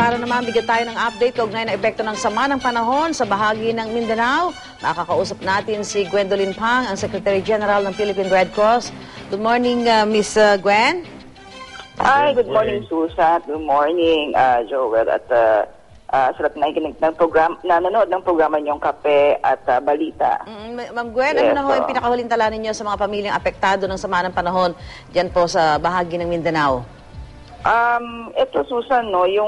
para naman bigyan tayo ng update kaugnay na epekto ng sama ng panahon sa bahagi ng Mindanao. Makakausap natin si Gwendolyn Pang, ang Secretary General ng Philippine Red Cross. Good morning, Miss Gwen. Hi, good morning, Susan. Good morning, Joel. At sarap nakikinig ng nanonood ng programa niyong Kape at Balita. Ma'am Gwen, ano na ho yung pinakahuling tala ninyo sa mga pamilyang apektado ng sama ng panahon dyan po sa bahagi ng Mindanao? Ito, Susan, no, yung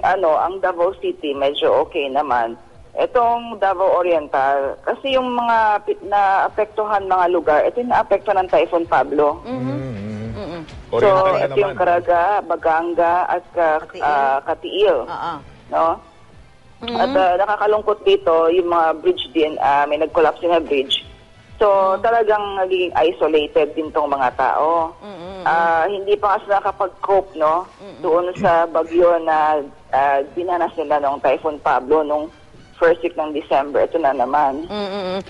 ang Davao City medyo okay naman. Itong Davao Oriental, kasi yung mga naapektuhan mga lugar, ito yung naapektuhan ng Typhoon Pablo. So, ito yung Caraga, Baganga at Katiil. No? At nakakalungkot dito, yung mga bridge din, may nag-collapse na bridge. So, talagang naging isolated din tong mga tao. Hindi pa kasi nakapag-cope, no? Doon sa bagyo na dinanas nila nung Typhoon Pablo nung first week ng December. Ito na naman.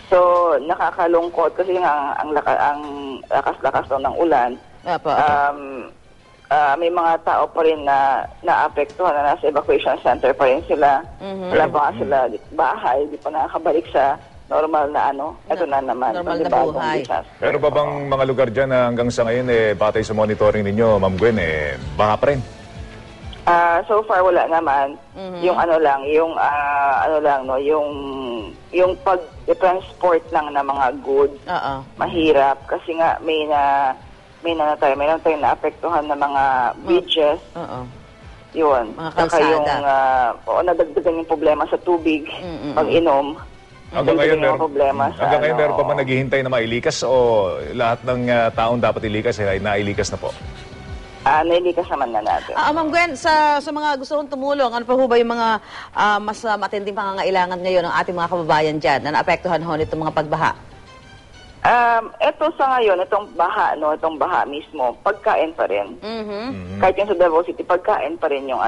So, nakakalungkot kasi ang lakas-lakas ng ulan. May mga tao pa rin na naapektuhan na nasa evacuation center pa rin sila. Wala pa nga sila bahay, di pa nakakabalik sa normal na ito na naman. Normal na buhay. Pero ba bang mga lugar dyan na hanggang sa ngayon, batay sa monitoring ninyo, Ma'am Gwen, baka pa rin? So far, wala naman. Yung yung pag-transport lang ng mga goods, mahirap. Kasi nga, may na tayo naapektuhan ng mga bridges. Yun. Mga kalsada. Nadagdagan yung problema sa tubig, pag-inom. Hanggang ngayon, meron pa ba naghihintay na mailikas o lahat ng taong dapat ilikas ay nailikas na po? Nailikas naman na natin. Ma'am Gwen, sa mga gusto kong tumulong, ano pa ho ba yung mga mas matinding pangangailangan ngayon ng ating mga kababayan dyan na naapektuhan ho nitong mga pagbaha? Ito sa ngayon, itong baha mismo, pagkain pa rin. Kahit yung sa Davao City, pagkain pa rin yung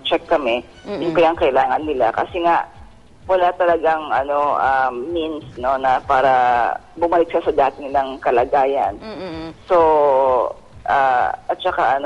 check kami, yung kailangan nila. Kasi nga, wala talagang means na para bumalik sa dati nilang kalagayan. So at saka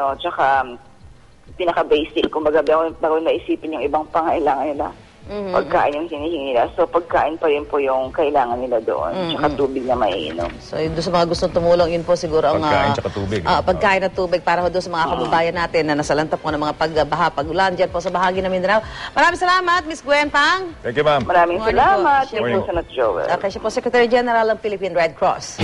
pinaka-basic, kumbaga bago naisipin yung ibang pangailangan nila. Pagkain yung hinihingi nila. So pagkain pa rin po yung kailangan nila doon. Tsaka tubig na maiinom. So yun doon sa mga gustong tumulong, yun po siguro ang pagkain tsaka tubig. Pagkain at tubig para doon sa mga kababayan natin na nasalanta po ng mga pagbaha, pag-ulan dyan po sa bahagi ng Mindanao. Maraming salamat, Miss Gwen Pang. Thank you, ma'am. Maraming salamat. Siya po, Senator Joel. Okay, siya po Secretary General ng Philippine Red Cross.